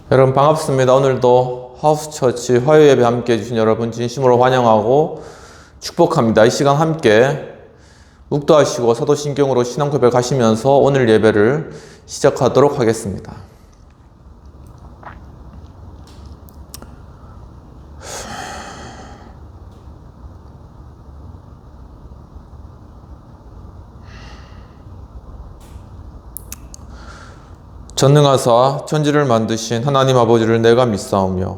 여러분 반갑습니다. 오늘도 하우스처치 화요예배 함께 해주신 여러분 진심으로 환영하고 축복합니다. 이 시간 함께 묵도하시고 사도신경으로 신앙 고백하시면서 오늘 예배를 시작하도록 하겠습니다. 전능하사 천지를 만드신 하나님 아버지를 내가 믿사오며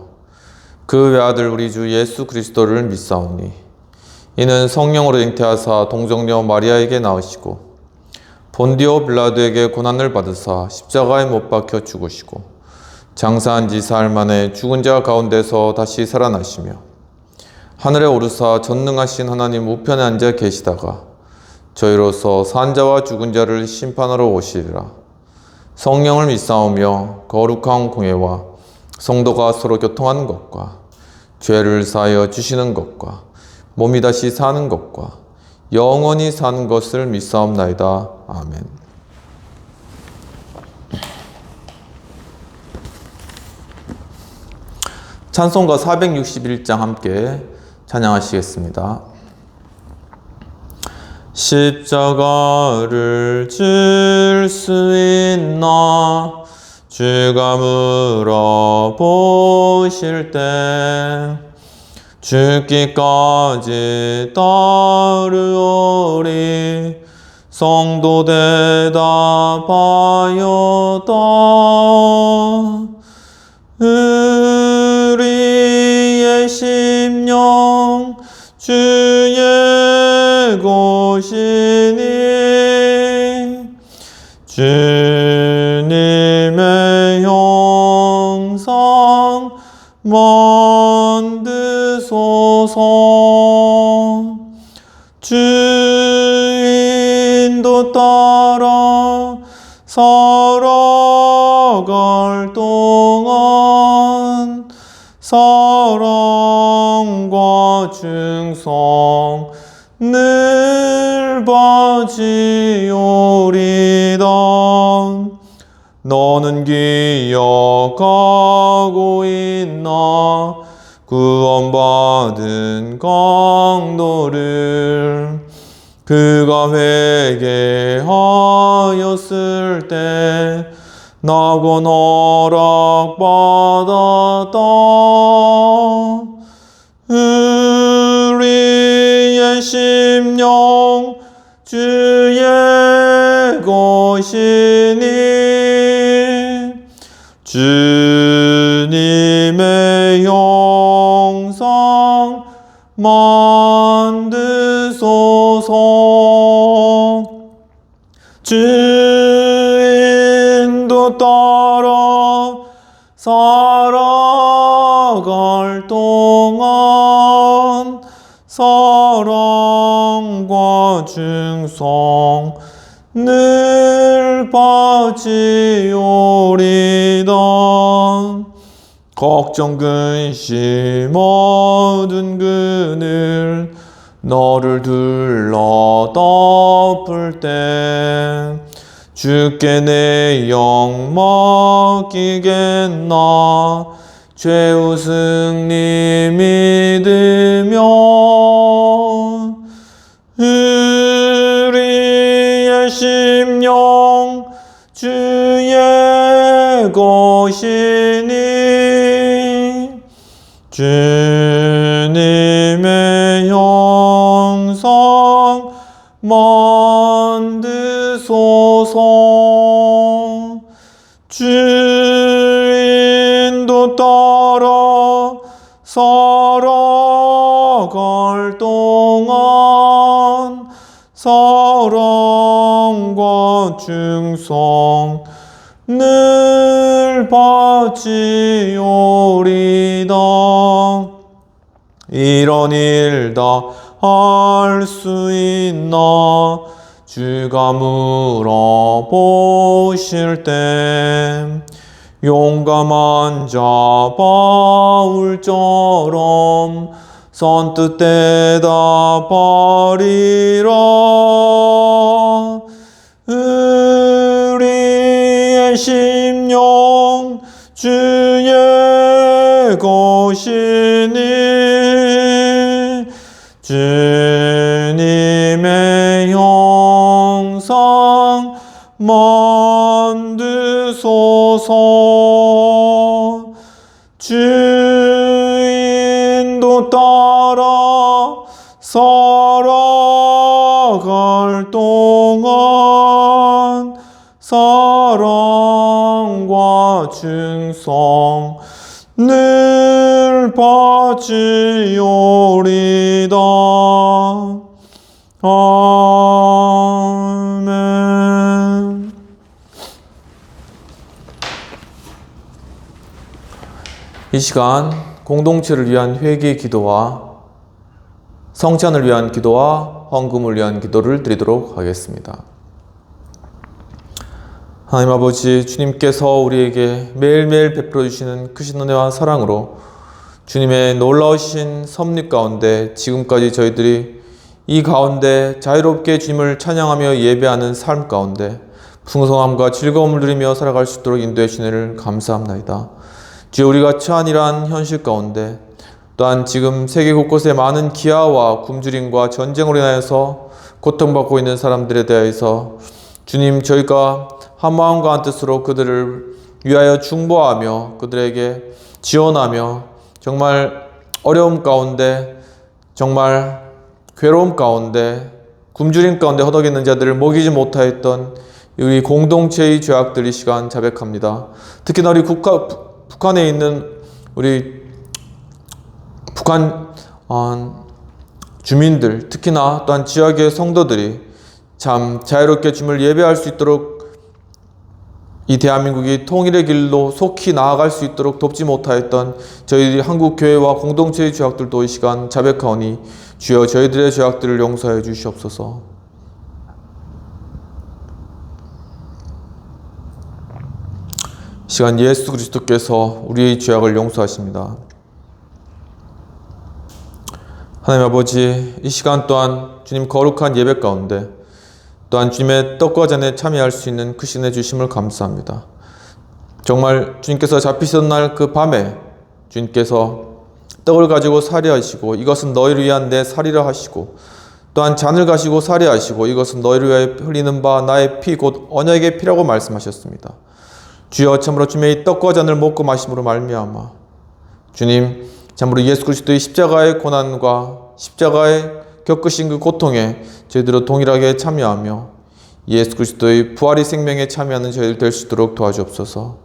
그 외아들 우리 주 예수 그리스도를 믿사오니 이는 성령으로 잉태하사 동정녀 마리아에게 낳으시고 본디오 빌라도에게 고난을 받으사 십자가에 못 박혀 죽으시고 장사한 지 사흘 만에 죽은 자 가운데서 다시 살아나시며 하늘에 오르사 전능하신 하나님 우편에 앉아 계시다가 저희로서 산 자와 죽은 자를 심판하러 오시리라. 성령을 믿사오며 거룩한 공예와 성도가 서로 교통하는 것과 죄를 사하여 주시는 것과 몸이 다시 사는 것과 영원히 사는 것을 믿사옵나이다. 아멘. 찬송가 461장 함께 찬양하시겠습니다. 십자가를 질 수 있나 주가 물어보실 때 죽기까지 따르오리 성도 대답하였다. 우리의 심령 주의 곳이니 주님의 형상 만드소서. 주인도 따라 살아갈 동안 사랑과 충성 늘 바치오리다. 너는 기억하고 있나 구원받은 강도를 그가 회개하였을 때 낙원 허락받았다. 우리의 심령 주의 것이니 주님의 형상 만드소서. 주인도 따라 살아갈 동안 사랑과 충성 늘 바치오리다. 걱정 근심 어두운 그늘 너를 둘러 덮을 때 주께 내 영 맡기겠나 최후 승리 믿으며 우리의 심령 주의 것이니 주님의 형상 만드소서. 주인도 따라 살아갈 동안 사랑과 충성 늘 바치오리다. 이런 일 다 할 수 있나 주가 물어보실 때 용감한 자 바울처럼 선뜻 대답하리라. 우리의 심령 주의 것이니 주님의 형상 만드소서. 주인도 따라 살아갈 동안 사랑과 충성 늘 바치오리다. 아멘. 이 시간 공동체를 위한 회개 기도와 성찬을 위한 기도와 헌금을 위한 기도를 드리도록 하겠습니다. 하나님 아버지, 주님께서 우리에게 매일매일 베풀어 주시는 크신 은혜와 사랑으로 주님의 놀라우신 섭리 가운데 지금까지 저희들이 이 가운데 자유롭게 주님을 찬양하며 예배하는 삶 가운데 풍성함과 즐거움을 누리며 살아갈 수 있도록 인도해 주시기를 감사합니다. 주여, 우리가 처한 이러한 현실 가운데 또한 지금 세계 곳곳에 많은 기아와 굶주림과 전쟁으로 인하여서 고통받고 있는 사람들에 대해서 주님, 저희가 한 마음과 한 뜻으로 그들을 위하여 중보하며 그들에게 지원하며 정말 어려움 가운데, 정말 괴로움 가운데, 굶주림 가운데 허덕이는 자들을 먹이지 못하였던 우리 공동체의 죄악들 이 시간 자백합니다. 특히나 우리 북한에 있는 우리 북한 주민들, 특히나 또한 지역의 성도들이 참 자유롭게 주님을 예배할 수 있도록 이 대한민국이 통일의 길로 속히 나아갈 수 있도록 돕지 못하였던 저희 한국교회와 공동체의 죄악들도 이 시간 자백하오니 주여, 저희들의 죄악들을 용서해 주시옵소서. 시간 예수 그리스도께서 우리의 죄악을 용서하십니다. 하나님 아버지, 이 시간 또한 주님 거룩한 예배 가운데 또한 주님의 떡과 잔에 참여할 수 있는 크신 은혜 주심을 감사합니다. 정말 주님께서 잡히시던 날 그 밤에 주님께서 떡을 가지고 살해하시고 이것은 너희를 위한 내 살이라 하시고, 또한 잔을 가지고 살해하시고 이것은 너희를 위하여 흘리는 바 나의 피 곧 언약의 피라고 말씀하셨습니다. 주여, 참으로 주님의 이 떡과 잔을 먹고 마심으로 말미암아 주님, 참으로 예수 그리스도의 십자가의 고난과 십자가의 겪으신 그 고통에 저희들도 동일하게 참여하며 예수 그리스도의 부활의 생명에 참여하는 저희들 될 수 있도록 도와주옵소서.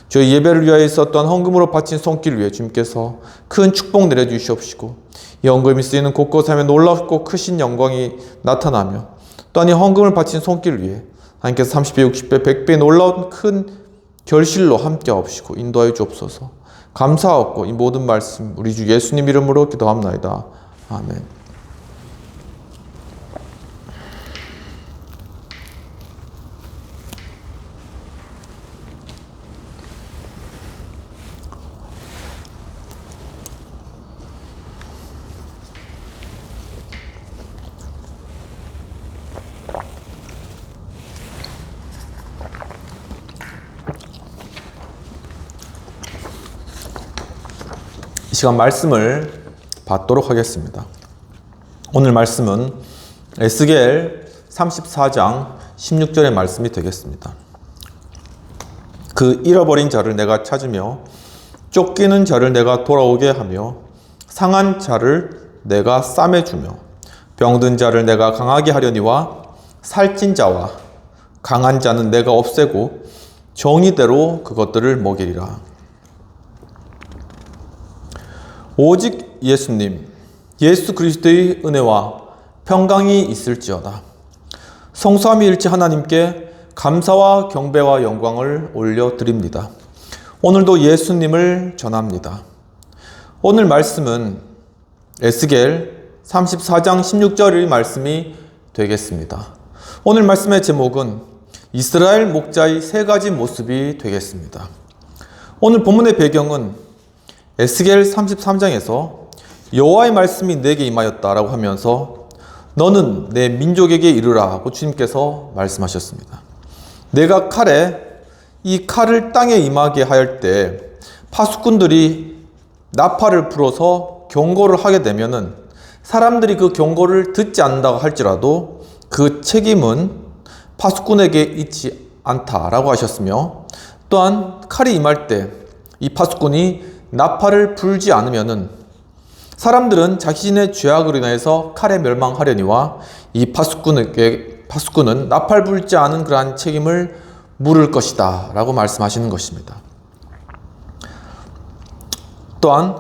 저희 예배를 위하여 있었던 헌금으로 바친 손길 위에 주님께서 큰 축복 내려주시옵시고, 이 헌금이 쓰이는 곳곳에 하면 놀랍고 크신 영광이 나타나며, 또한 이 헌금을 바친 손길 위에 하나님께서 30배, 60배, 100배 놀라운 큰 결실로 함께하옵시고 인도하여 주옵소서. 감사하옵고 이 모든 말씀 우리 주 예수님 이름으로 기도합나이다. 아멘. 이 시간 말씀을 받도록 하겠습니다. 오늘 말씀은 에스겔 34장 16절의 말씀이 되겠습니다. 그 잃어버린 자를 내가 찾으며 쫓기는 자를 내가 돌아오게 하며 상한 자를 내가 싸매주며 병든 자를 내가 강하게 하려니와 살찐 자와 강한 자는 내가 없애고 정의대로 그것들을 먹이리라. 오직 예수님, 예수 그리스도의 은혜와 평강이 있을지어다. 성삼위 일체 하나님께 감사와 경배와 영광을 올려드립니다. 오늘도 예수님을 전합니다. 오늘 말씀은 에스겔 34장 16절의 말씀이 되겠습니다. 오늘 말씀의 제목은 이스라엘 목자의 세 가지 모습이 되겠습니다. 오늘 본문의 배경은 에스겔 33장에서 여호와의 말씀이 내게 임하였다라고 하면서 너는 내 민족에게 이르라 하고 주님께서 말씀하셨습니다. 내가 칼에 이 칼을 땅에 임하게 할 때 파수꾼들이 나팔을 불어서 경고를 하게 되면은 사람들이 그 경고를 듣지 않는다고 할지라도 그 책임은 파수꾼에게 있지 않다라고 하셨으며, 또한 칼이 임할 때 이 파수꾼이 나팔을 불지 않으면은 사람들은 자신의 죄악으로 인해서 칼에 멸망하려니와 이 파수꾼은 나팔 불지 않은 그러한 책임을 물을 것이다 라고 말씀하시는 것입니다. 또한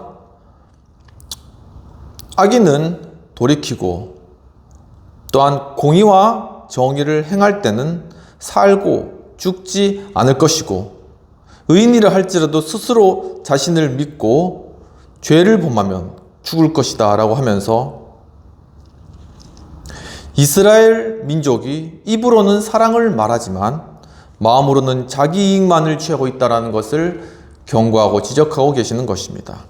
악인은 돌이키고 또한 공의와 정의를 행할 때는 살고 죽지 않을 것이고, 의인이라 할지라도 스스로 자신을 믿고 죄를 범하면 죽을 것이다 라고 하면서 이스라엘 민족이 입으로는 사랑을 말하지만 마음으로는 자기 이익만을 취하고 있다는 것을 경고하고 지적하고 계시는 것입니다.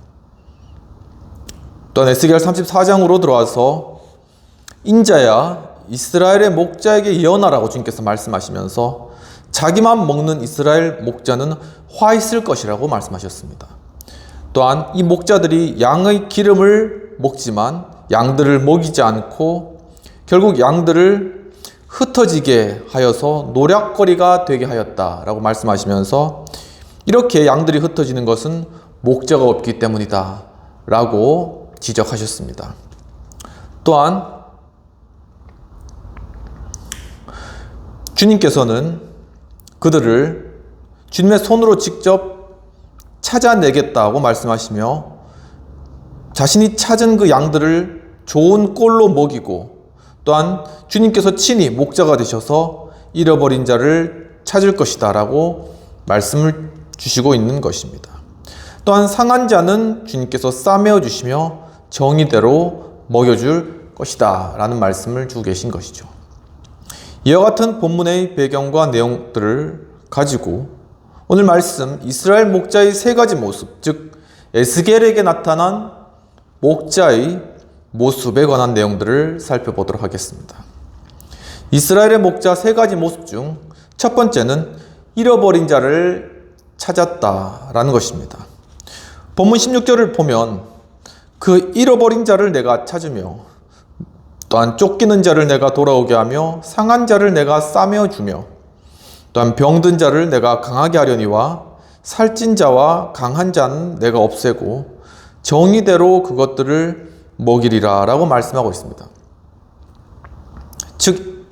또한 에스겔 34장으로 들어와서 인자야 이스라엘의 목자에게 예언하라고 주님께서 말씀하시면서 자기만 먹는 이스라엘 목자는 화 있을 것이라고 말씀하셨습니다. 또한 이 목자들이 양의 기름을 먹지만 양들을 먹이지 않고 결국 양들을 흩어지게 하여서 노략거리가 되게 하였다라고 말씀하시면서 이렇게 양들이 흩어지는 것은 목자가 없기 때문이다 라고 지적하셨습니다. 또한 주님께서는 그들을 주님의 손으로 직접 찾아내겠다고 말씀하시며 자신이 찾은 그 양들을 좋은 꼴로 먹이고, 또한 주님께서 친히 목자가 되셔서 잃어버린 자를 찾을 것이다 라고 말씀을 주시고 있는 것입니다. 또한 상한 자는 주님께서 싸매어 주시며 정의대로 먹여줄 것이다 라는 말씀을 주고 계신 것이죠. 이와 같은 본문의 배경과 내용들을 가지고 오늘 말씀 이스라엘 목자의 세 가지 모습, 즉 에스겔에게 나타난 목자의 모습에 관한 내용들을 살펴보도록 하겠습니다. 이스라엘의 목자 세 가지 모습 중 첫 번째는 잃어버린 자를 찾았다라는 것입니다. 본문 16절을 보면 그 잃어버린 자를 내가 찾으며 또한 쫓기는 자를 내가 돌아오게 하며 상한 자를 내가 싸매어 주며 또한 병든 자를 내가 강하게 하려니와 살찐 자와 강한 자는 내가 없애고 정의대로 그것들을 먹이리라 라고 말씀하고 있습니다. 즉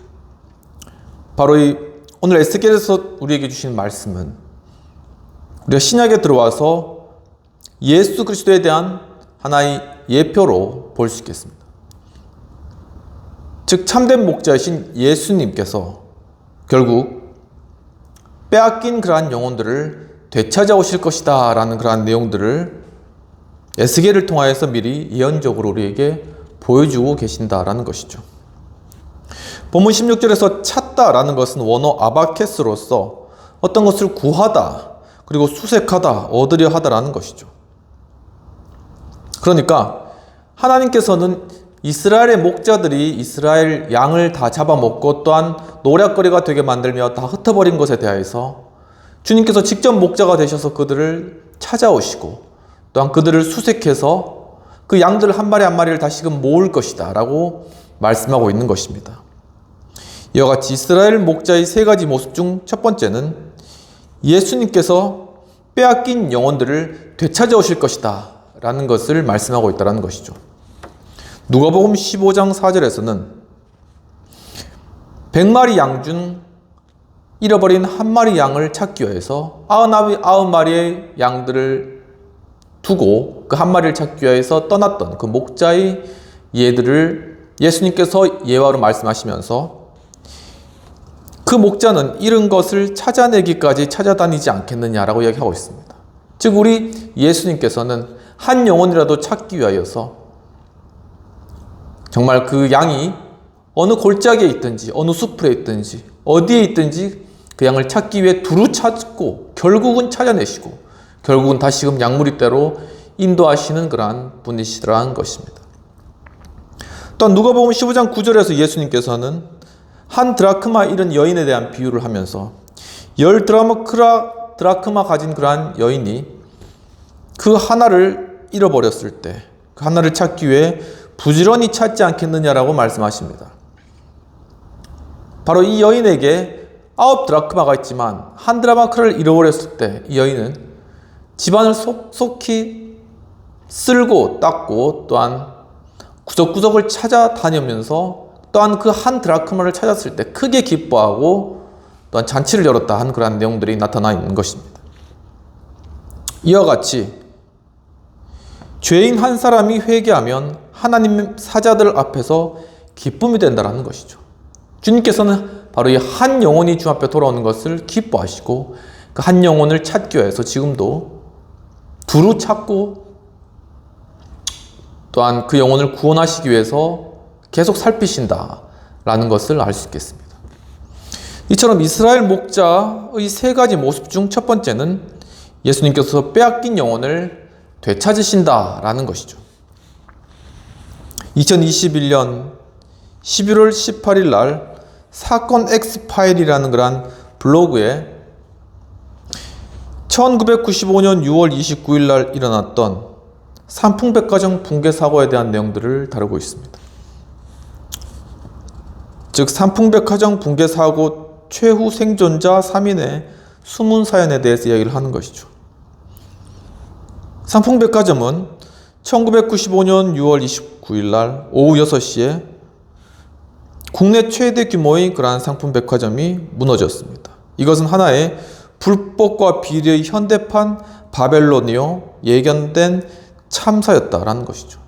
바로 이 오늘 에스겔에서 우리에게 주신 말씀은 우리가 신약에 들어와서 예수 그리스도에 대한 하나의 예표로 볼 수 있겠습니다. 즉 참된 목자이신 예수님께서 결국 빼앗긴 그러한 영혼들을 되찾아오실 것이다 라는 그러한 내용들을 에스겔을 통하여서 미리 예언적으로 우리에게 보여주고 계신다라는 것이죠. 본문 16절에서 찾다라는 것은 원어 아바케스로서 어떤 것을 구하다, 그리고 수색하다, 얻으려 하다라는 것이죠. 그러니까 하나님께서는 이스라엘의 목자들이 이스라엘 양을 다 잡아먹고 또한 노략거리가 되게 만들며 다 흩어버린 것에 대해서 주님께서 직접 목자가 되셔서 그들을 찾아오시고 또한 그들을 수색해서 그 양들 한 마리 한 마리를 다시금 모을 것이다 라고 말씀하고 있는 것입니다. 이와 같이 이스라엘 목자의 세 가지 모습 중 첫 번째는 예수님께서 빼앗긴 영혼들을 되찾아오실 것이다 라는 것을 말씀하고 있다는 것이죠. 누가복음 15장 4절에서는 100마리 양 중 잃어버린 한 마리 양을 찾기 위해서 99마리의 양들을 두고 그 한 마리를 찾기 위해서 떠났던 그 목자의 예들을 예수님께서 예화로 말씀하시면서 그 목자는 잃은 것을 찾아내기까지 찾아다니지 않겠느냐라고 이야기하고 있습니다. 즉 우리 예수님께서는 한 영혼이라도 찾기 위하여서 정말 그 양이 어느 골짜기에 있든지 어느 숲에 있든지 어디에 있든지 그 양을 찾기 위해 두루 찾고 결국은 찾아내시고 결국은 다시금 양무리대로 인도하시는 그러한 분이시라는 것입니다. 또한 누가복음 15장 9절에서 예수님께서는 한 드라크마 잃은 여인에 대한 비유를 하면서 드라크마 가진 그러한 여인이 그 하나를 잃어버렸을 때 그 하나를 찾기 위해 부지런히 찾지 않겠느냐라고 말씀하십니다. 바로 이 여인에게 9드라크마가 있지만 1드라크마를 잃어버렸을 때 이 여인은 집안을 속속히 쓸고 닦고 또한 구석구석을 찾아다니면서 또한 그 1드라크마를 찾았을 때 크게 기뻐하고 또한 잔치를 열었다 한 그러한 내용들이 나타나 있는 것입니다. 이와 같이 죄인 한 사람이 회개하면 하나님 사자들 앞에서 기쁨이 된다는 것이죠. 주님께서는 바로 이 한 영혼이 주 앞에 돌아오는 것을 기뻐하시고 그 한 영혼을 찾기 위해서 지금도 두루 찾고 또한 그 영혼을 구원하시기 위해서 계속 살피신다라는 것을 알 수 있겠습니다. 이처럼 이스라엘 목자의 3가지 모습 중 첫 번째는 예수님께서 빼앗긴 영혼을 되찾으신다라는 것이죠. 2021년 11월 18일 날 사건 X파일이라는 그런 블로그에 1995년 6월 29일 날 일어났던 삼풍백화점 붕괴 사고에 대한 내용들을 다루고 있습니다. 즉 삼풍백화점 붕괴 사고 최후 생존자 3인의 숨은 사연에 대해서 이야기를 하는 것이죠. 삼풍백화점은 1995년 6월 29일 날 오후 6시에 국내 최대 규모의 그러한 상품백화점이 무너졌습니다. 이것은 하나의 불법과 비리의 현대판 바벨론이요 예견된 참사였다라는 것이죠.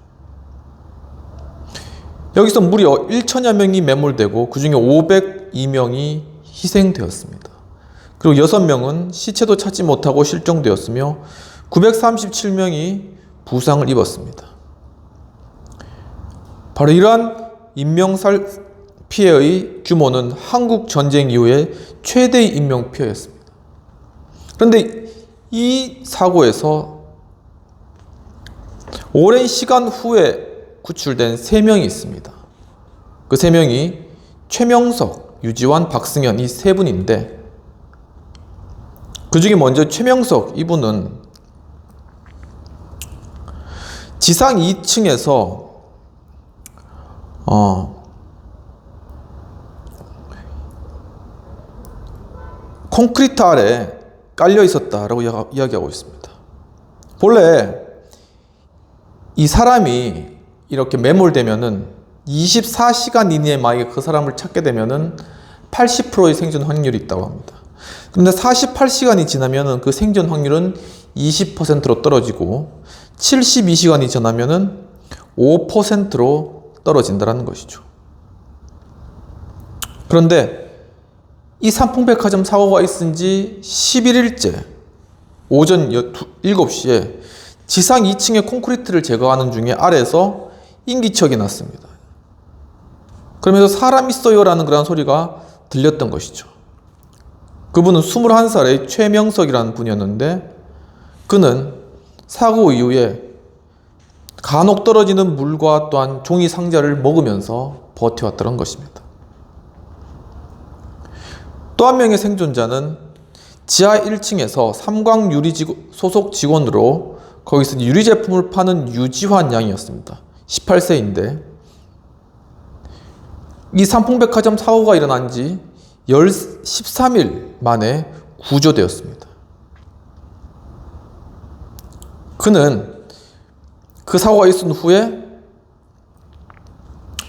여기서 무려 1천여 명이 매몰되고 그 중에 502명이 희생되었습니다. 그리고 6명은 시체도 찾지 못하고 실종되었으며 937명이 부상을 입었습니다. 바로 이러한 인명살 피해의 규모는 한국 전쟁 이후에 최대의 인명 피해였습니다. 그런데 이 사고에서 오랜 시간 후에 구출된 3명이 있습니다. 그 3명이 최명석, 유지환, 박승현 이 3분인데 그 중에 먼저 최명석 이분은 지상 2층에서 콘크리트 아래 깔려 있었다라고 이야기하고 있습니다. 본래 이 사람이 이렇게 매몰되면은 24시간 이내에 만약에 그 사람을 찾게 되면은 80%의 생존 확률이 있다고 합니다. 그런데 48시간이 지나면은 그 생존 확률은 20%로 떨어지고 72시간이 지나면은 5%로 떨어진다는 것이죠. 그런데 이 삼풍백화점 사고가 있은 지 11일째 오전 7시에 지상 2층의 콘크리트를 제거하는 중에 아래에서 인기척이 났습니다. 그러면서 사람 있어요 라는 그런 소리가 들렸던 것이죠. 그분은 21살의 최명석이라는 분이었는데 그는 사고 이후에 간혹 떨어지는 물과 또한 종이 상자를 먹으면서 버텨왔던 것입니다. 또 한 명의 생존자는 지하 1층에서 삼광유리 소속 직원으로 거기서 유리 제품을 파는 유지환 양이었습니다. 18세인데 이 삼풍백화점 사고가 일어난 지 13일 만에 구조되었습니다. 그는 그 사고가 있은 후에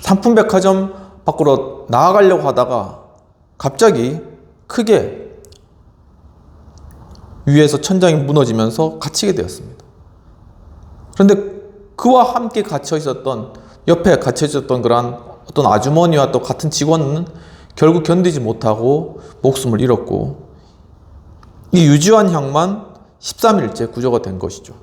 삼풍백화점 밖으로 나아가려고 하다가 갑자기 크게 위에서 천장이 무너지면서 갇히게 되었습니다. 그런데 그와 함께 옆에 갇혀 있었던 그런 어떤 아주머니와 또 같은 직원은 결국 견디지 못하고 목숨을 잃었고 이 유지환 양만 13일째 구조가 된 것이죠.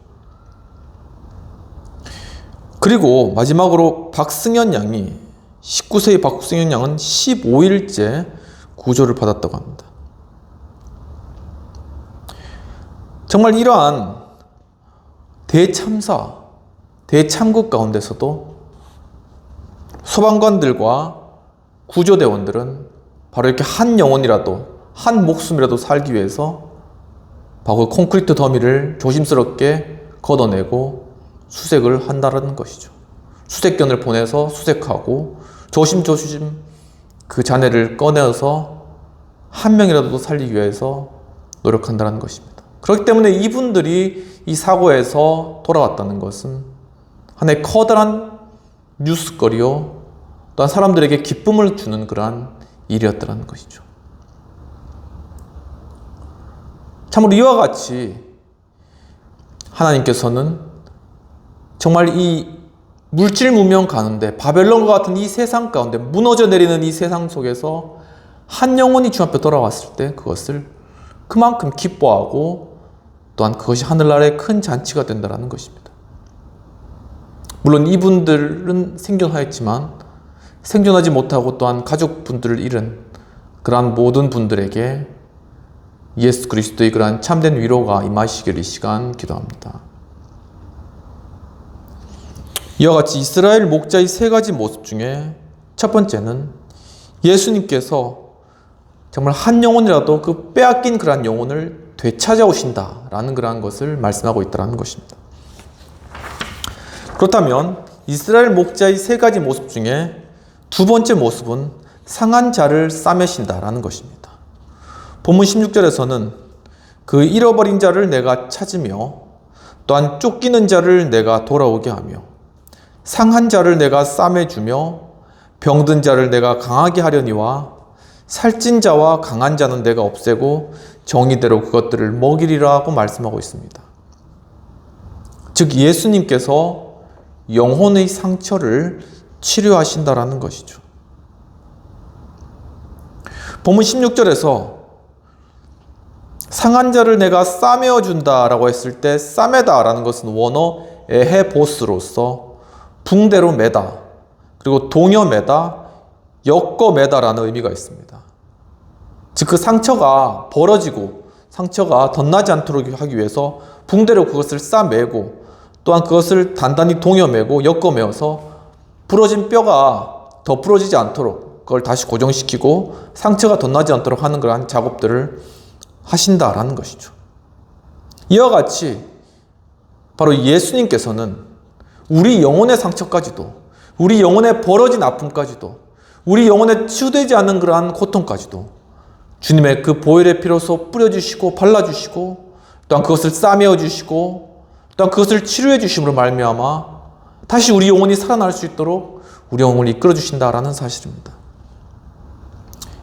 그리고 마지막으로 박승현 양이 19세의 박승현 양은 15일째 구조를 받았다고 합니다. 정말 이러한 대참사, 대참극 가운데서도 소방관들과 구조대원들은 바로 이렇게 한 영혼이라도 한 목숨이라도 살기 위해서 바로 콘크리트 더미를 조심스럽게 걷어내고 수색을 한다는 것이죠. 수색견을 보내서 수색하고 조심조심 그 자네를 꺼내어서 한 명이라도 살리기 위해서 노력한다는 것입니다. 그렇기 때문에 이분들이 이 사고에서 돌아왔다는 것은 하나의 커다란 뉴스거리요, 또한 사람들에게 기쁨을 주는 그러한 일이었다는 것이죠. 참으로 이와 같이 하나님께서는 정말 이 물질 문명 가운데, 바벨론과 같은 이 세상 가운데, 무너져 내리는 이 세상 속에서 한 영혼이 주 앞에 돌아왔을 때 그것을 그만큼 기뻐하고 또한 그것이 하늘나라의 큰 잔치가 된다는 것입니다. 물론 이분들은 생존하였지만 생존하지 못하고 또한 가족분들을 잃은 그러한 모든 분들에게 예수 그리스도의 그러한 참된 위로가 임하시기를 이 시간 기도합니다. 이와 같이 이스라엘 목자의 세 가지 모습 중에 첫 번째는 예수님께서 정말 한 영혼이라도 그 빼앗긴 그러한 영혼을 되찾아오신다라는 그러한 것을 말씀하고 있다는 것입니다. 그렇다면 이스라엘 목자의 세 가지 모습 중에 두 번째 모습은 상한 자를 싸매신다라는 것입니다. 본문 16절에서는 그 잃어버린 자를 내가 찾으며 또한 쫓기는 자를 내가 돌아오게 하며 상한 자를 내가 싸매주며 병든 자를 내가 강하게 하려니와 살찐 자와 강한 자는 내가 없애고 정의대로 그것들을 먹이리라고 말씀하고 있습니다. 즉 예수님께서 영혼의 상처를 치료하신다라는 것이죠. 본문 16절에서 상한 자를 내가 싸매어 준다라고 했을 때 싸매다라는 것은 원어 에헤보스로서 붕대로 매다, 그리고 동여 매다, 엮어 매다라는 의미가 있습니다. 즉 그 상처가 벌어지고 상처가 덧나지 않도록 하기 위해서 붕대로 그것을 싸매고 또한 그것을 단단히 동여 매고 엮어 매어서 부러진 뼈가 더 부러지지 않도록 그걸 다시 고정시키고 상처가 덧나지 않도록 하는 그러한 작업들을 하신다라는 것이죠. 이와 같이 바로 예수님께서는 우리 영혼의 상처까지도, 우리 영혼의 벌어진 아픔까지도, 우리 영혼에 치유되지 않는 그러한 고통까지도 주님의 그 보혈의 피로서 뿌려주시고 발라주시고 또한 그것을 싸매어 주시고 또한 그것을 치료해 주심으로 말미암아 다시 우리 영혼이 살아날 수 있도록 우리 영혼을 이끌어 주신다라는 사실입니다.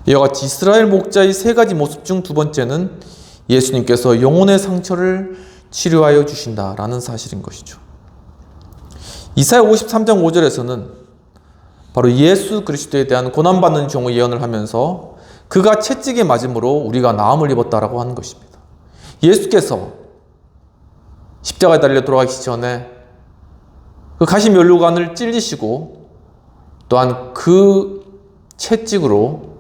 이와 같이 이스라엘 목자의 세 가지 모습 중 두 번째는 예수님께서 영혼의 상처를 치료하여 주신다라는 사실인 것이죠. 이사야 53장 5절에서는 바로 예수 그리스도에 대한 고난받는 종의 예언을 하면서 그가 채찍에 맞음으로 우리가 나음을 입었다라고 하는 것입니다. 예수께서 십자가에 달려 돌아가기 전에 그 가시면류관을 찔리시고 또한 그 채찍으로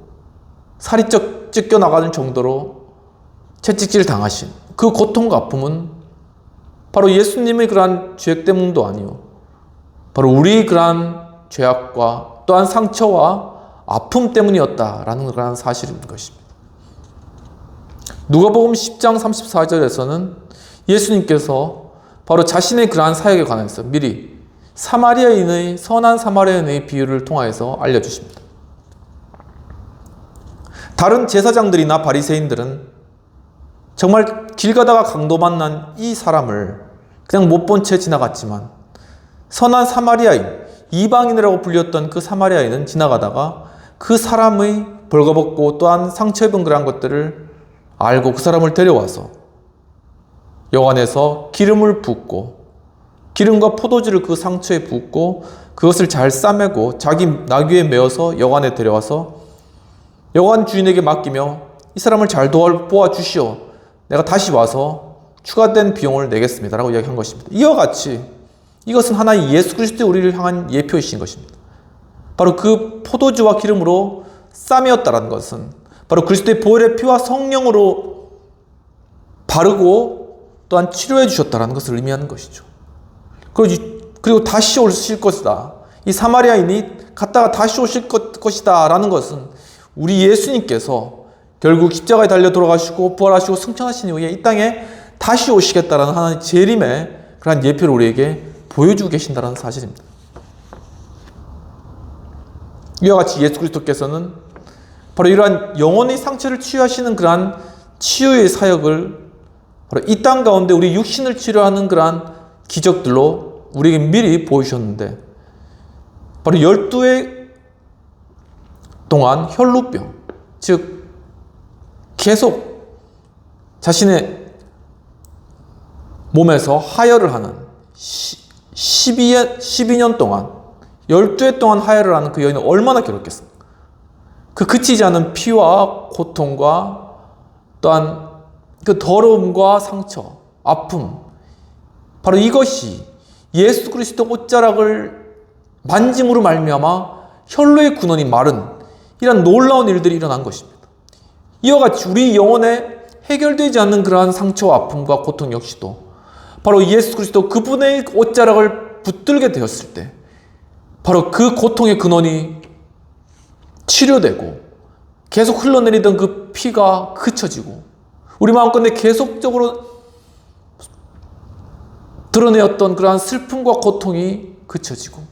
살이 찢겨나가는 정도로 채찍질 당하신 그 고통과 아픔은 바로 예수님의 그러한 죄악 때문도 아니요, 바로 우리 그러한 죄악과 또한 상처와 아픔 때문이었다라는 그러한 사실인 것입니다. 누가복음 10장 34절에서는 예수님께서 바로 자신의 그러한 사역에 관해서 미리 사마리아인의 선한 사마리아인의 비유를 통하여서 알려주십니다. 다른 제사장들이나 바리새인들은 정말 길 가다가 강도 만난 이 사람을 그냥 못 본 채 지나갔지만 선한 사마리아인, 이방인이라고 불렸던 그 사마리아인은 지나가다가 그 사람의 벌거벗고 또한 상처 입은 그러한 것들을 알고 그 사람을 데려와서 여관에서 기름을 붓고 기름과 포도주를 그 상처에 붓고 그것을 잘 싸매고 자기 나귀에 메어서 여관에 데려와서 여관 주인에게 맡기며 이 사람을 잘 도와 주시오, 내가 다시 와서 추가된 비용을 내겠습니다 라고 이야기한 것입니다. 이와 같이 이것은 하나의 예수 그리스도의 우리를 향한 예표이신 것입니다. 바로 그 포도주와 기름으로 싸매었다는 것은 바로 그리스도의 보혈의 피와 성령으로 바르고 또한 치료해 주셨다는 것을 의미하는 것이죠. 그리고 다시 오실 것이다, 이 사마리아인이 갔다가 다시 오실 것이다 라는 것은 우리 예수님께서 결국 십자가에 달려 돌아가시고 부활하시고 승천하신 이후에 이 땅에 다시 오시겠다라는 하나님의 재림의 그러한 예표를 우리에게 보여주고 계신다는 사실입니다. 이와 같이 예수 그리스도께서는 바로 이러한 영혼의 상처를 치유하시는 그러한 치유의 사역을 바로 이 땅 가운데 우리 육신을 치료하는 그러한 기적들로 우리에게 미리 보여주셨는데, 바로 12회 동안 혈루병, 즉 계속 자신의 몸에서 하혈을 하는 12년 동안 12회 동안 하혈을 하는 그 여인은 얼마나 괴롭겠습니까? 그 그치지 않은 피와 고통과 또한 그 더러움과 상처, 아픔, 바로 이것이 예수 그리스도 옷자락을 만짐으로 말미암아 혈루의 근원이 마른 이런 놀라운 일들이 일어난 것입니다. 이와 같이 우리 영혼에 해결되지 않는 그러한 상처와 아픔과 고통 역시도 바로 예수 그리스도 그분의 옷자락을 붙들게 되었을 때 바로 그 고통의 근원이 치료되고 계속 흘러내리던 그 피가 그쳐지고 우리 마음가운데 계속적으로 드러내었던 그러한 슬픔과 고통이 그쳐지고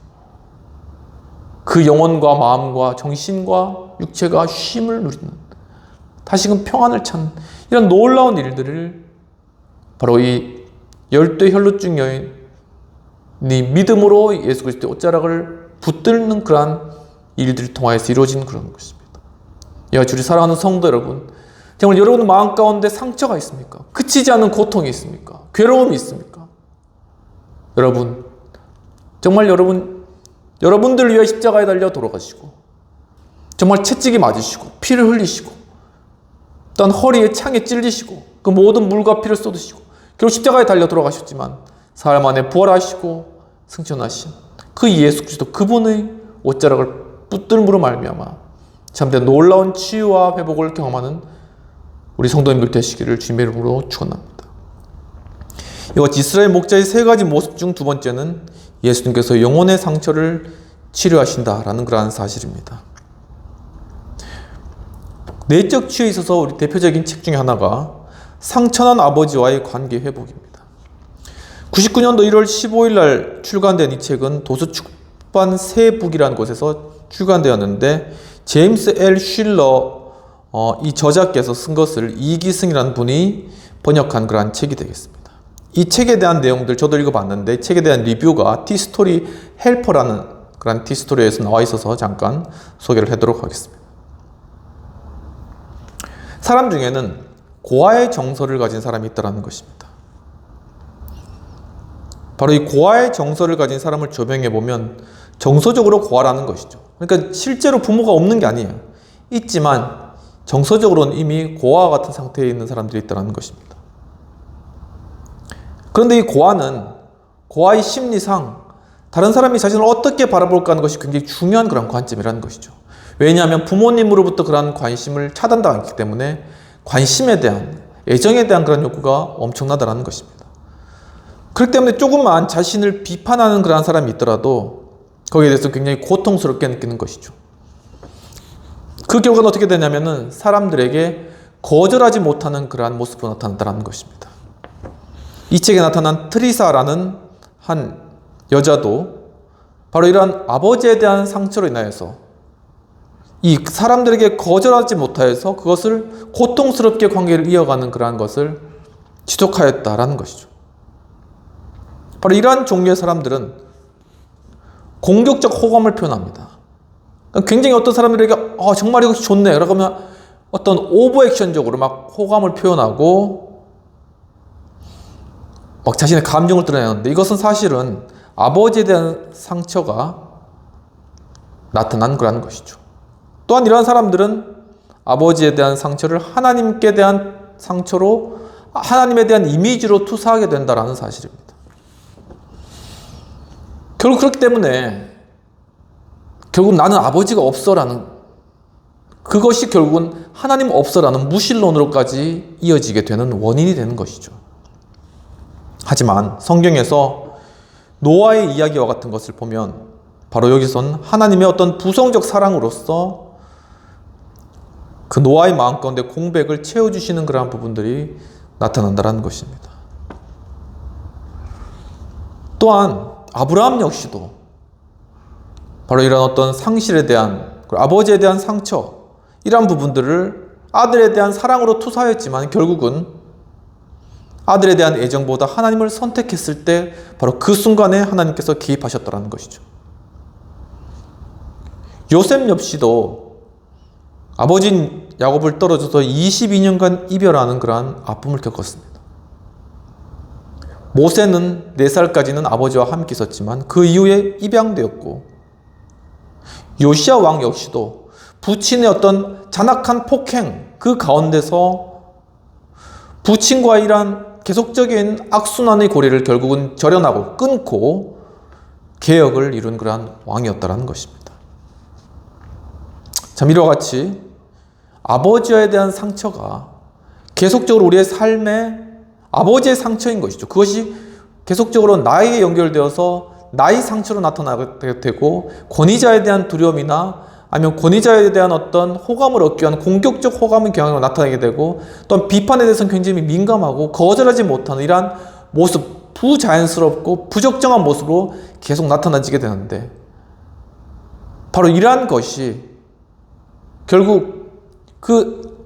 그 영혼과 마음과 정신과 육체가 쉼을 누리는 다시금 평안을 찾는 이런 놀라운 일들을 바로 이 10대 혈루증 여인이 믿음으로 예수 그리스도의 옷자락을 붙들는 그러한 일들을 통하여서 이루어진 그런 것입니다. 이와 우리 사랑하는 성도 여러분, 정말 여러분 마음 가운데 상처가 있습니까? 그치지 않는 고통이 있습니까? 괴로움이 있습니까? 여러분, 정말 여러분들을 위해 십자가에 달려 돌아가시고 정말 채찍이 맞으시고 피를 흘리시고 또한 허리에 창에 찔리시고 그 모든 물과 피를 쏟으시고 결국 십자가에 달려 돌아가셨지만 사흘 만에 부활하시고 승천하신 그 예수 그리스도 그분의 옷자락을 붙들므로 말미암아 참된 놀라운 치유와 회복을 경험하는 우리 성도님들 되시기를 주님의 이름으로 축원합니다. 이와 같이 이스라엘 목자의 세 가지 모습 중 두 번째는 예수님께서 영혼의 상처를 치료하신다라는 그러한 사실입니다. 내적 치유에 있어서 우리 대표적인 책 중에 하나가 상처난 아버지와의 관계 회복입니다. 99년도 1월 15일 날 출간된 이 책은 도서출판 세북이라는 곳에서 출간되었는데 제임스 L. 쉴러 이 저자께서 쓴 것을 이기승이라는 분이 번역한 그러한 책이 되겠습니다. 이 책에 대한 내용들 저도 읽어봤는데 이 책에 대한 리뷰가 티스토리 헬퍼라는 그런 티스토리에서 나와 있어서 잠깐 소개를 하도록 하겠습니다. 사람 중에는 고아의 정서를 가진 사람이 있다는 것입니다. 바로 이 고아의 정서를 가진 사람을 조명해보면 정서적으로 고아라는 것이죠. 그러니까 실제로 부모가 없는 게 아니에요. 있지만 정서적으로는 이미 고아와 같은 상태에 있는 사람들이 있다는 것입니다. 그런데 이 고아는 고아의 심리상 다른 사람이 자신을 어떻게 바라볼까 하는 것이 굉장히 중요한 그런 관점이라는 것이죠. 왜냐하면 부모님으로부터 그런 관심을 차단당했기 때문에 관심에 대한, 애정에 대한 그런 욕구가 엄청나다는 것입니다. 그렇기 때문에 조금만 자신을 비판하는 그런 사람이 있더라도 거기에 대해서 굉장히 고통스럽게 느끼는 것이죠. 그 결과는 어떻게 되냐면은 사람들에게 거절하지 못하는 그러한 모습으로 나타난다는 것입니다. 이 책에 나타난 트리사라는 한 여자도 바로 이러한 아버지에 대한 상처로 인하여서 이 사람들에게 거절하지 못하여서 그것을 고통스럽게 관계를 이어가는 그러한 것을 지속하였다라는 것이죠. 바로 이러한 종류의 사람들은 공격적 호감을 표현합니다. 굉장히 어떤 사람들에게 정말 이것이 좋네 라고 하면 어떤 오버액션적으로 막 호감을 표현하고 막 자신의 감정을 드러내는데 이것은 사실은 아버지에 대한 상처가 나타난 거라는 것이죠. 또한 이러한 사람들은 아버지에 대한 상처를 하나님께 대한 상처로 하나님에 대한 이미지로 투사하게 된다는 사실입니다. 결국 그렇기 때문에 결국 나는 아버지가 없어라는 그것이 결국은 하나님 없어라는 무신론으로까지 이어지게 되는 원인이 되는 것이죠. 하지만 성경에서 노아의 이야기와 같은 것을 보면 바로 여기선 하나님의 어떤 부성적 사랑으로서 그 노아의 마음 가운데 공백을 채워주시는 그러한 부분들이 나타난다는 것입니다. 또한 아브라함 역시도 바로 이런 어떤 상실에 대한, 아버지에 대한 상처, 이러한 부분들을 아들에 대한 사랑으로 투사했지만 결국은 아들에 대한 애정보다 하나님을 선택했을 때 바로 그 순간에 하나님께서 개입하셨다는 것이죠. 요셉 역시도 아버지인 야곱을 떨어져서 22년간 이별하는 그러한 아픔을 겪었습니다. 모세는 4살까지는 아버지와 함께 있었지만 그 이후에 입양되었고, 요시야 왕 역시도 부친의 어떤 잔악한 폭행 그 가운데서 부친과 이러한 계속적인 악순환의 고리를 결국은 절연하고 끊고 개혁을 이룬 그러한 왕이었다는 것입니다. 참, 이와 같이 아버지에 대한 상처가 계속적으로 우리의 삶에 아버지의 상처인 것이죠. 그것이 계속적으로 나에게 연결되어서 나의 상처로 나타나게 되고, 권위자에 대한 두려움이나 아니면 권위자에 대한 어떤 호감을 얻기 위한 공격적 호감의 경향으로 나타나게 되고, 또한 비판에 대해서는 굉장히 민감하고 거절하지 못하는 이러한 모습, 부자연스럽고 부적정한 모습으로 계속 나타나지게 되는데, 바로 이러한 것이 결국 그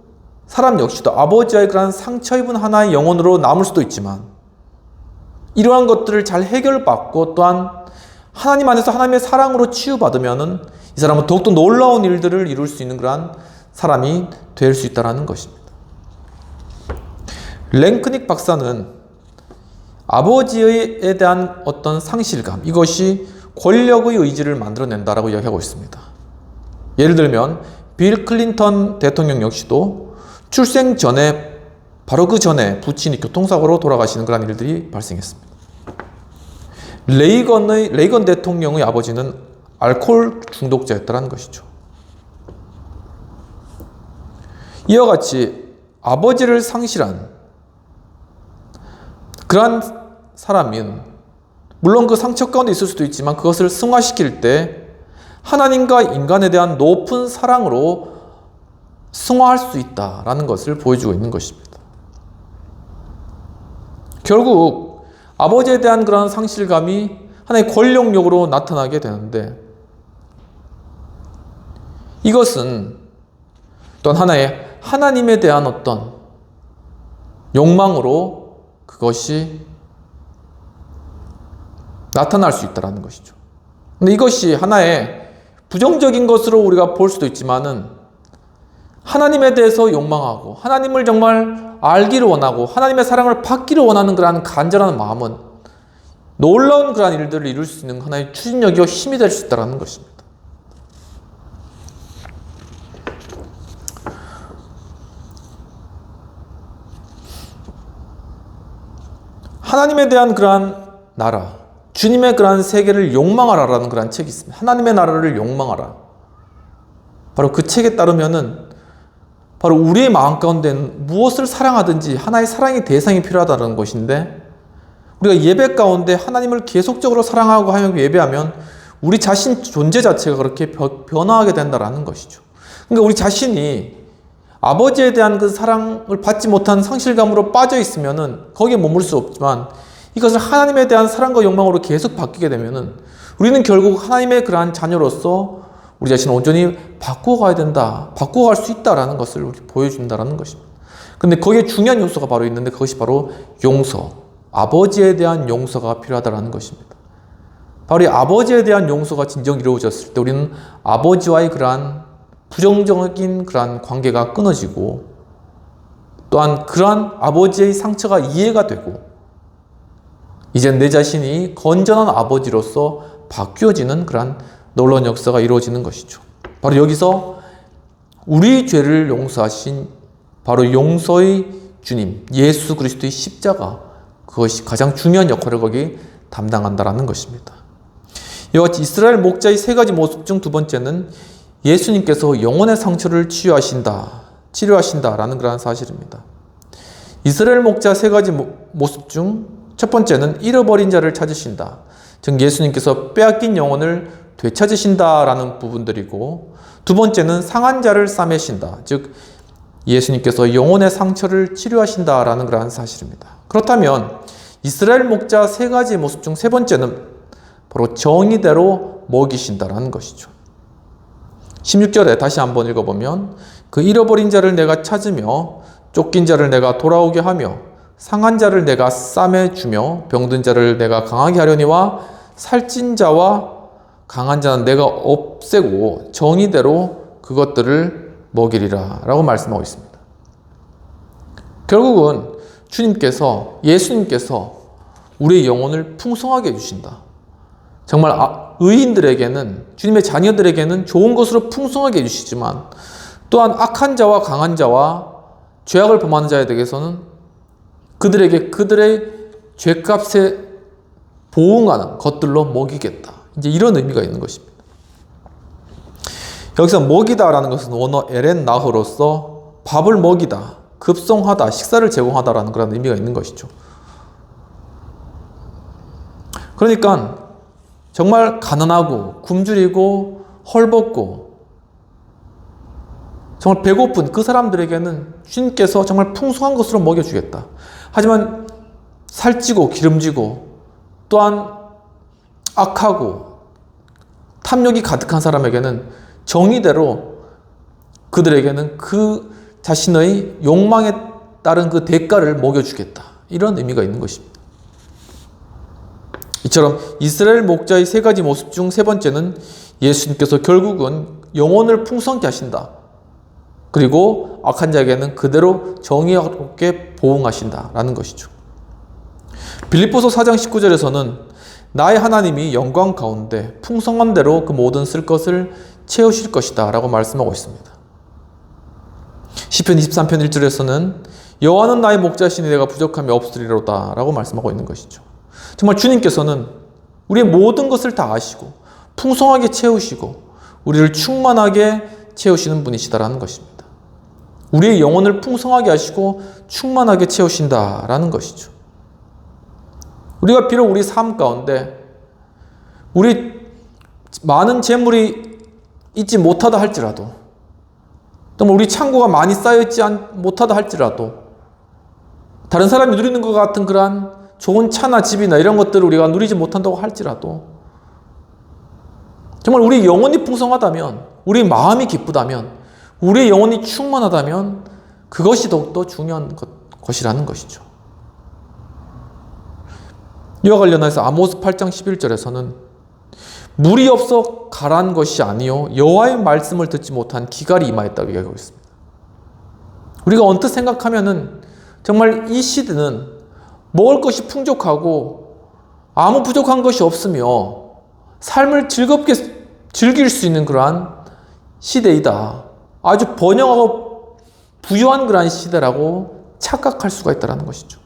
사람 역시도 아버지의 그런 상처 입은 하나의 영혼으로 남을 수도 있지만, 이러한 것들을 잘 해결받고 또한 하나님 안에서 하나님의 사랑으로 치유받으면은 이 사람은 더욱더 놀라운 일들을 이룰 수 있는 그러한 사람이 될 수 있다는 것입니다. 랭크닉 박사는 아버지에 대한 어떤 상실감, 이것이 권력의 의지를 만들어낸다라고 이야기하고 있습니다. 예를 들면 빌 클린턴 대통령 역시도 출생 전에, 바로 그 전에 부친이 교통사고로 돌아가시는 그런 일들이 발생했습니다. 레이건 대통령의 아버지는 알코올 중독자였다는 것이죠. 이와 같이 아버지를 상실한 그러한 사람은 물론 그 상처 가운데 있을 수도 있지만 그것을 승화시킬 때 하나님과 인간에 대한 높은 사랑으로 승화할 수 있다라는 것을 보여주고 있는 것입니다. 결국 아버지에 대한 그런 상실감이 하나의 권력욕으로 나타나게 되는데, 이것은 또한 하나의 하나님에 대한 어떤 욕망으로 그것이 나타날 수 있다는 것이죠. 근데 이것이 하나의 부정적인 것으로 우리가 볼 수도 있지만은, 하나님에 대해서 욕망하고 하나님을 정말 알기를 원하고 하나님의 사랑을 받기를 원하는 그러한 간절한 마음은 놀라운 그러한 일들을 이룰 수 있는 하나의 추진력이요 힘이 될 수 있다는 것입니다. 하나님에 대한 그러한 나라, 주님의 그러한 세계를 욕망하라라는 그러한 책이 있습니다. 하나님의 나라를 욕망하라. 바로 그 책에 따르면은 바로 우리의 마음 가운데는 무엇을 사랑하든지 하나의 사랑의 대상이 필요하다는 것인데, 우리가 예배 가운데 하나님을 계속적으로 사랑하고 하며 예배하면 우리 자신 존재 자체가 그렇게 변화하게 된다는 것이죠. 그러니까 우리 자신이 아버지에 대한 그 사랑을 받지 못한 상실감으로 빠져 있으면은 거기에 머물 수 없지만, 이것을 하나님에 대한 사랑과 욕망으로 계속 바뀌게 되면은 우리는 결국 하나님의 그러한 자녀로서 우리 자신을 온전히 바꿔가야 된다, 바꿔갈 수 있다라는 것을 보여준다는 것입니다. 근데 거기에 중요한 요소가 바로 있는데, 그것이 바로 용서, 아버지에 대한 용서가 필요하다는 것입니다. 바로 이 아버지에 대한 용서가 진정 이루어졌을 때 우리는 아버지와의 그러한 부정적인 그러한 관계가 끊어지고, 또한 그러한 아버지의 상처가 이해가 되고, 이제 내 자신이 건전한 아버지로서 바뀌어지는 그러한 놀라운 역사가 이루어지는 것이죠. 바로 여기서 우리 죄를 용서하신 바로 용서의 주님 예수 그리스도의 십자가, 그것이 가장 중요한 역할을 거기 담당한다라는 것입니다. 이와 같이 이스라엘 목자의 3가지 모습 중 2번째는 예수님께서 영혼의 상처를 치료하신다라는 그러한 사실입니다. 이스라엘 목자 3가지 모습 중 첫 번째는 잃어버린 자를 찾으신다. 즉 예수님께서 빼앗긴 영혼을 되찾으신다라는 부분들이고, 2번째는 상한 자를 싸매신다. 즉 예수님께서 영혼의 상처를 치료하신다라는 그러한 사실입니다. 그렇다면 이스라엘 목자 세 가지 모습 중 세 번째는 바로 정의대로 먹이신다라는 것이죠. 16절에 다시 한번 읽어보면 그 잃어버린 자를 내가 찾으며 쫓긴 자를 내가 돌아오게 하며 상한 자를 내가 싸매 주며 병든 자를 내가 강하게 하려니와 살찐 자와 강한 자는 내가 없애고 정의대로 그것들을 먹이리라 라고 말씀하고 있습니다. 결국은 주님께서, 예수님께서 우리의 영혼을 풍성하게 해주신다. 정말 의인들에게는, 주님의 자녀들에게는 좋은 것으로 풍성하게 해주시지만 또한 악한 자와 강한 자와 죄악을 범하는 자에 대해서는 그들에게 그들의 죄값에 보응하는 것들로 먹이겠다. 이제 이런 의미가 있는 것입니다. 여기서 먹이다라는 것은 원어 에렌 나흐로서 밥을 먹이다, 급송하다, 식사를 제공하다라는 그런 의미가 있는 것이죠. 그러니까 정말 가난하고 굶주리고 헐벗고 정말 배고픈 그 사람들에게는 주님께서 정말 풍성한 것으로 먹여주겠다. 하지만 살찌고 기름지고 또한 악하고 탐욕이 가득한 사람에게는 정의대로 그들에게는 그 자신의 욕망에 따른 그 대가를 먹여주겠다. 이런 의미가 있는 것입니다. 이처럼 이스라엘 목자의 세 가지 모습 중 세 번째는 예수님께서 결국은 영혼을 풍성케 하신다. 그리고 악한 자에게는 그대로 정의롭게 보응하신다라는 것이죠. 빌립보서 4장 19절에서는 나의 하나님이 영광 가운데 풍성한 대로 그 모든 쓸 것을 채우실 것이다 라고 말씀하고 있습니다. 시편 23편 1절에서는 여호와는 나의 목자시니 내가 부족함이 없으리로다 라고 말씀하고 있는 것이죠. 정말 주님께서는 우리의 모든 것을 다 아시고 풍성하게 채우시고 우리를 충만하게 채우시는 분이시다라는 것입니다. 우리의 영혼을 풍성하게 하시고 충만하게 채우신다라는 것이죠. 우리가 비록 우리 삶 가운데 우리 많은 재물이 있지 못하다 할지라도 또 우리 창고가 많이 쌓여있지 못하다 할지라도 다른 사람이 누리는 것 같은 그러한 좋은 차나 집이나 이런 것들을 우리가 누리지 못한다고 할지라도 정말 우리 영혼이 풍성하다면, 우리 마음이 기쁘다면, 우리의 영혼이 충만하다면 그것이 더욱더 중요한 것이라는 것이죠. 이와 관련해서 아모스 8장 11절에서는 물이 없어 가라앉은 것이 아니요 여호와의 말씀을 듣지 못한 기갈이 임하였다고 얘기하고 있습니다. 우리가 언뜻 생각하면은 정말 이 시대는 먹을 것이 풍족하고 아무 부족한 것이 없으며 삶을 즐겁게 즐길 수 있는 그러한 시대이다. 아주 번영하고 부유한 그러한 시대라고 착각할 수가 있다는 것이죠.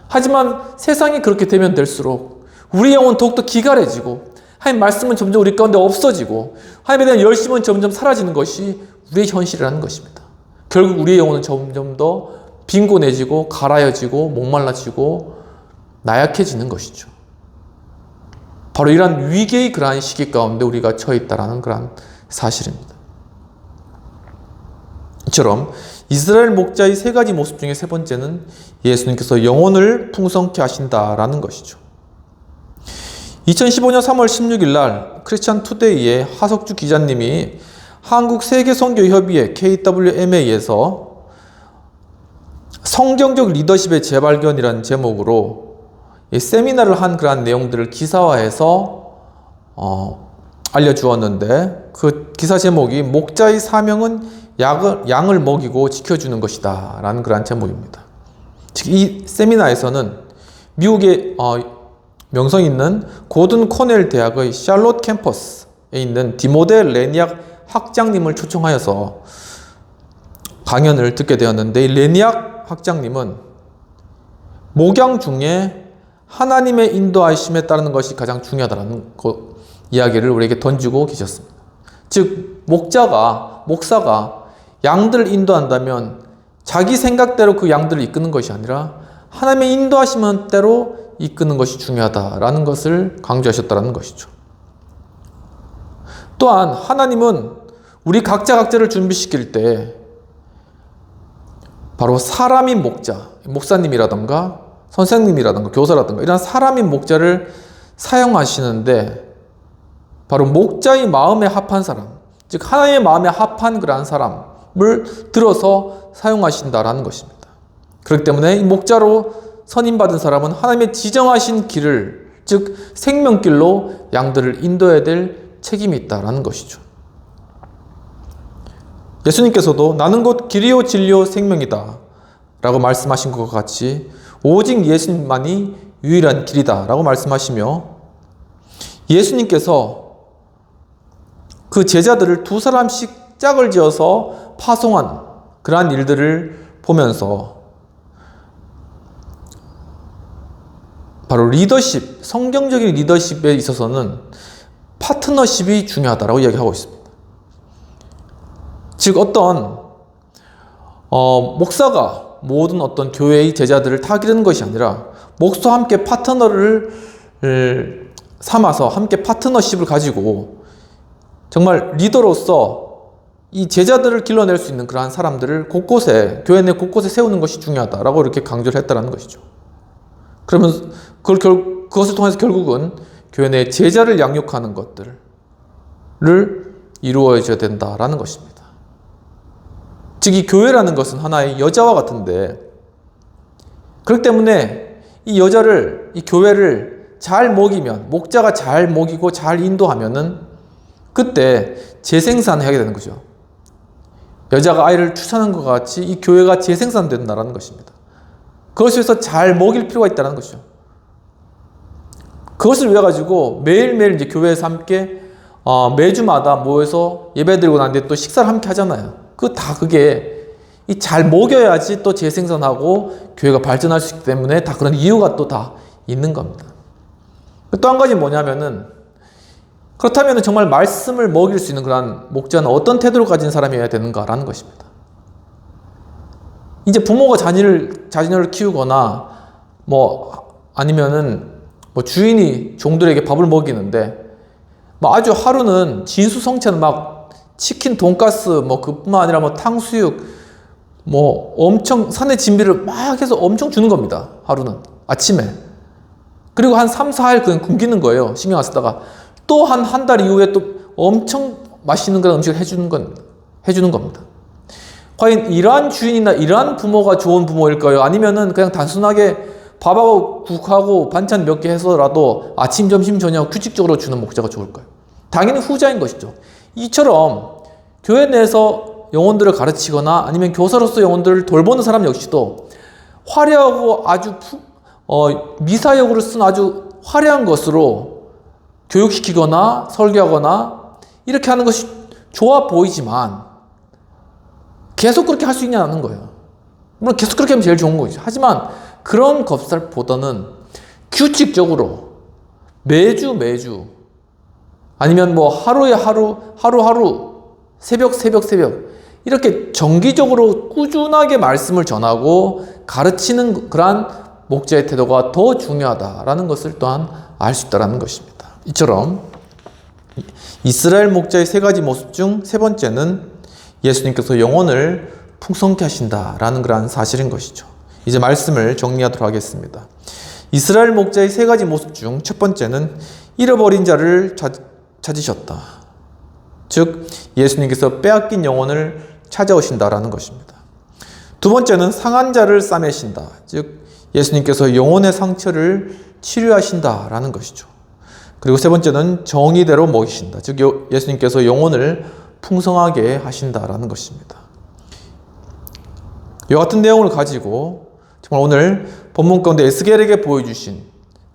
하지만 세상이 그렇게 되면 될수록 우리 영혼은 더욱더 기갈해지고 하나님 말씀은 점점 우리 가운데 없어지고 하나님에 대한 열심은 점점 사라지는 것이 우리의 현실이라는 것입니다. 결국 우리의 영혼은 점점 더 빈곤해지고 가라여지고 목말라지고 나약해지는 것이죠. 바로 이러한 위기의 그러한 시기 가운데 우리가 처해 있다는 그러한 사실입니다. 이처럼 이스라엘 목자의 세 가지 모습 중에 세 번째는 예수님께서 영혼을 풍성케 하신다라는 것이죠. 2015년 3월 16일 날 크리스찬 투데이의 하석주 기자님이 한국세계선교협의회 KWMA에서 성경적 리더십의 재발견이라는 제목으로 세미나를 한 그러한 내용들을 기사화해서 알려주었는데 그 기사 제목이 목자의 사명은 양을 먹이고 지켜주는 것이다 라는 그러한 제목입니다. 즉 이 세미나에서는 미국의 명성 있는 고든 코넬 대학의 샬롯 캠퍼스에 있는 디모데 레니악 학장님을 초청하여서 강연을 듣게 되었는데 이 레니악 학장님은 목양 중에 하나님의 인도하심에 따르는 것이 가장 중요하다는 이야기를 우리에게 던지고 계셨습니다. 즉 목사가 양들을 인도한다면 자기 생각대로 그 양들을 이끄는 것이 아니라 하나님의 인도하심은 대로 이끄는 것이 중요하다라는 것을 강조하셨다는 것이죠. 또한 하나님은 우리 각자를 준비시킬 때 바로 사람인 목자, 목사님이라던가 선생님이라던가 교사라던가 이런 사람인 목자를 사용하시는데 바로 목자의 마음에 합한 사람, 즉 하나님의 마음에 합한 그러한 사람을 들어서 사용하신다라는 것입니다. 그렇기 때문에 이 목자로 선임받은 사람은 하나님의 지정하신 길을, 즉 생명길로 양들을 인도해야 될 책임이 있다라는 것이죠. 예수님께서도 나는 곧 길이요 진리요 생명이다 라고 말씀하신 것과 같이 오직 예수님만이 유일한 길이다 라고 말씀하시며, 예수님께서 그 제자들을 두 사람씩 짝을 지어서 파송한 그러한 일들을 보면서 바로 리더십, 성경적인 리더십에 있어서는 파트너십이 중요하다라고 이야기하고 있습니다. 즉 어떤 목사가 모든 어떤 교회의 제자들을 다 기르는 것이 아니라 목사와 함께 파트너를 삼아서 함께 파트너십을 가지고 정말 리더로서 이 제자들을 길러낼 수 있는 그러한 사람들을 곳곳에, 교회 내 곳곳에 세우는 것이 중요하다라고 이렇게 강조를 했다는 것이죠. 그러면 그것을 통해서 결국은 교회 내 제자를 양육하는 것들을 이루어져야 된다라는 것입니다. 즉 이 교회라는 것은 하나의 여자와 같은데, 그렇기 때문에 이 여자를, 이 교회를 잘 먹이면, 목자가 잘 먹이고 잘 인도하면은 그때 재생산하게 되는 거죠. 여자가 아이를 출산한 것 같이 이 교회가 재생산된다는 것입니다. 그것을 위해서 잘 먹일 필요가 있다는 것이죠. 그것을 위해 가지고 매일매일 이제 교회에서 함께 매주마다 모여서 예배드리고 난 뒤에 또 식사를 함께 하잖아요. 그게 이 잘 먹여야지 또 재생산하고 교회가 발전할 수 있기 때문에 다 그런 이유가 또 다 있는 겁니다. 또 한 가지 뭐냐면은, 그렇다면 정말 말씀을 먹일 수 있는 그런 목자는 어떤 태도를 가진 사람이어야 되는가라는 것입니다. 이제 부모가 자녀를 키우거나 아니면은 주인이 종들에게 밥을 먹이는데 아주 하루는 진수성찬 치킨, 돈가스 그뿐만 아니라 탕수육 엄청 산의 진미를 막 해서 엄청 주는 겁니다. 하루는 아침에. 그리고 한 3, 4일 그냥 굶기는 거예요. 신경 안 쓰다가. 또 한 달 이후에 또 엄청 맛있는 그런 음식을 해주는 겁니다. 과연 이러한 주인이나 이러한 부모가 좋은 부모일까요? 아니면은 그냥 단순하게 밥하고 국하고 반찬 몇 개 해서라도 아침, 점심, 저녁 규칙적으로 주는 목자가 좋을까요? 당연히 후자인 것이죠. 이처럼 교회 내에서 영혼들을 가르치거나 아니면 교사로서 영혼들을 돌보는 사람 역시도 화려하고 아주 미사역으로 쓴 아주 화려한 것으로 교육시키거나 설교하거나 이렇게 하는 것이 좋아 보이지만 계속 그렇게 할 수 있냐는 거예요. 물론 계속 그렇게 하면 제일 좋은 거죠. 하지만 그런 것보다는 규칙적으로 매주 아니면 하루에 하루 새벽 이렇게 정기적으로 꾸준하게 말씀을 전하고 가르치는 그러한 목자의 태도가 더 중요하다라는 것을 또한 알 수 있다는 것입니다. 이처럼 이스라엘 목자의 세 가지 모습 중 세 번째는 예수님께서 영혼을 풍성케 하신다라는 그러한 사실인 것이죠. 이제 말씀을 정리하도록 하겠습니다. 이스라엘 목자의 세 가지 모습 중 첫 번째는 잃어버린 자를 찾으셨다. 즉 예수님께서 빼앗긴 영혼을 찾아오신다라는 것입니다. 두 번째는 상한 자를 싸매신다. 즉 예수님께서 영혼의 상처를 치료하신다라는 것이죠. 그리고 세 번째는 정의대로 먹이신다. 즉 예수님께서 영혼을 풍성하게 하신다라는 것입니다. 이와 같은 내용을 가지고 정말 오늘 본문 가운데 에스겔에게 보여주신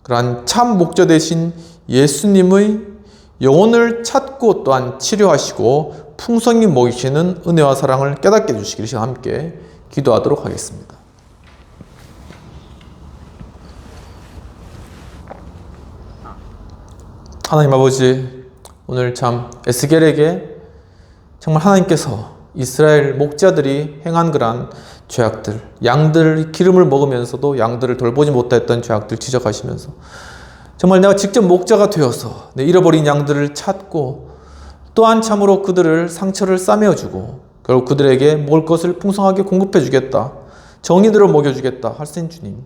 그러한 참 목자 되신 예수님의 영혼을 찾고 또한 치료하시고 풍성히 먹이시는 은혜와 사랑을 깨닫게 해주시기를 함께 기도하도록 하겠습니다. 하나님 아버지, 오늘 참 에스겔에게 정말 하나님께서 이스라엘 목자들이 행한 그러한 죄악들, 양들 기름을 먹으면서도 양들을 돌보지 못했던 죄악들 지적하시면서 정말 내가 직접 목자가 되어서 내 잃어버린 양들을 찾고 또한 참으로 그들을 상처를 싸매어주고 결국 그들에게 먹을 것을 풍성하게 공급해 주겠다. 정의들을 먹여주겠다 하신 주님.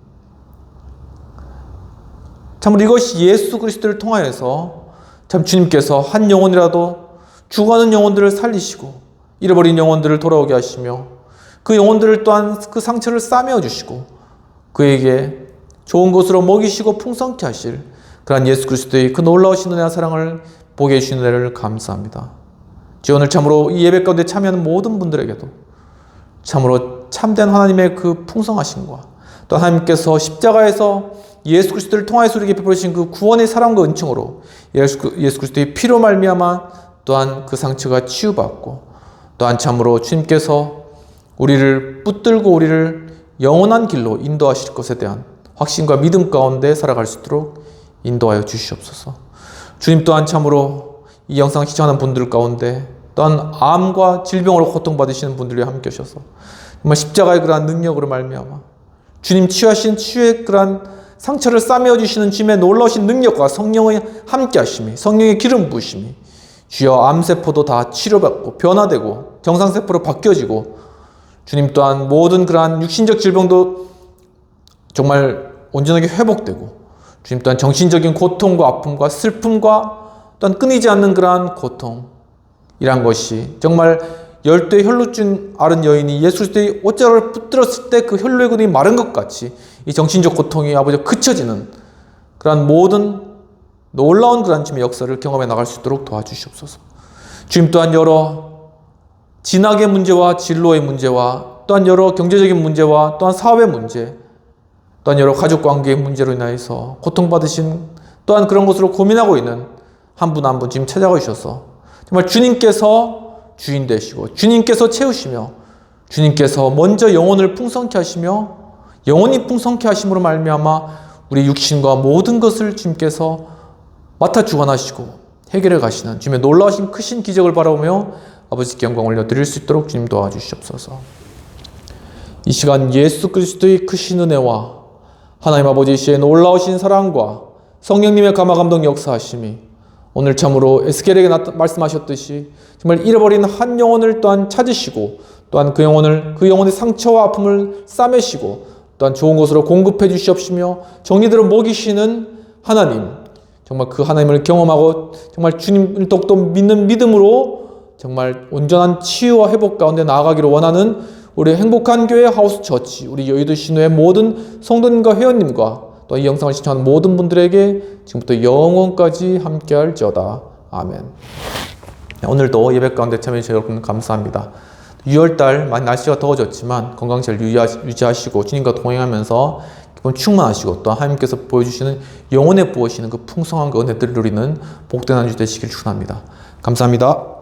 참으로 이것이 예수 그리스도를 통하여서 참 주님께서 한 영혼이라도 죽어가는 영혼들을 살리시고 잃어버린 영혼들을 돌아오게 하시며 그 영혼들을 또한 그 상처를 싸매어 주시고 그에게 좋은 것으로 먹이시고 풍성케 하실 그러한 예수 그리스도의 그 놀라우신 은혜와 사랑을 보게 해주시는 은혜를 감사합니다. 주여, 오늘 참으로 이 예배 가운데 참여하는 모든 분들에게도 참으로 참된 하나님의 그 풍성하심과 또 하나님께서 십자가에서 예수 그리스도를 통하여서 우리에게 베풀으신 그 구원의 사랑과 은총으로 예수 그리스도의 피로 말미암아 또한 그 상처가 치유받고 또한 참으로 주님께서 우리를 붙들고 우리를 영원한 길로 인도하실 것에 대한 확신과 믿음 가운데 살아갈 수 있도록 인도하여 주시옵소서. 주님 또한 참으로 이 영상 시청하는 분들 가운데 또한 암과 질병으로 고통받으시는 분들이 함께 하셔서 정말 십자가의 그러한 능력으로 말미암아 주님 치유하신 치유의 그러한 상처를 싸매어 주시는 주님의 놀라우신 능력과 성령의 함께 하심이 성령의 기름 부으심이 주여 암세포도 다 치료받고 변화되고 정상세포로 바뀌어지고 주님 또한 모든 그러한 육신적 질병도 정말 온전하게 회복되고 주님 또한 정신적인 고통과 아픔과 슬픔과 또한 끊이지 않는 그러한 고통이란 것이 정말 열두의 혈루증 앓은 여인이 예수 그리스도의 옷자락을 붙들었을 때 그 혈루의 근이 마른 것 같이 이 정신적 고통이 아버지 그쳐지는 그러한 모든 놀라운 그러한 주님의 역사를 경험해 나갈 수 있도록 도와주시옵소서. 주님 또한 여러 진학의 문제와 진로의 문제와 또한 여러 경제적인 문제와 또한 사업의 문제 또한 여러 가족관계의 문제로 인하여서 고통받으신 또한 그런 것으로 고민하고 있는 한 분 한 분 지금 찾아가 주셔서 정말 주님께서 주인 되시고 주님께서 채우시며 주님께서 먼저 영혼을 풍성케 하시며 영혼이 풍성케 하심으로 말미암아 우리 육신과 모든 것을 주님께서 맡아 주관하시고 해결해 가시는 주님의 놀라우신 크신 기적을 바라보며 아버지께 영광 올려드릴 수 있도록 주님 도와주시옵소서. 이 시간 예수 그리스도의 크신 은혜와 하나님 아버지의 놀라우신 사랑과 성령님의 감화감동 역사하심이 오늘 참으로 에스겔에게 말씀하셨듯이 정말 잃어버린 한 영혼을 또한 찾으시고 또한 그 영혼의 상처와 아픔을 싸매시고 또한 좋은 것으로 공급해 주시옵시며 정리대로 먹이시는 하나님, 정말 그 하나님을 경험하고 정말 주님을 더욱더 믿는 믿음으로 정말 온전한 치유와 회복 가운데 나아가기를 원하는 우리 행복한 교회 하우스 처치, 우리 여의도 신호의 모든 성도님과 회원님과 또 이 영상을 시청하는 모든 분들에게 지금부터 영원까지 함께할지어다. 아멘. 오늘도 예배 가운데 참여해 주셔서 여러분 감사합니다. 6월달 많이 날씨가 더워졌지만 건강 잘 유지하시고 주님과 동행하면서 기쁨 충만하시고 또 하나님께서 보여주시는 영혼에 부으시는 그 풍성한 그 은혜들을 누리는 복된 한 주 되시길 축원합니다. 감사합니다.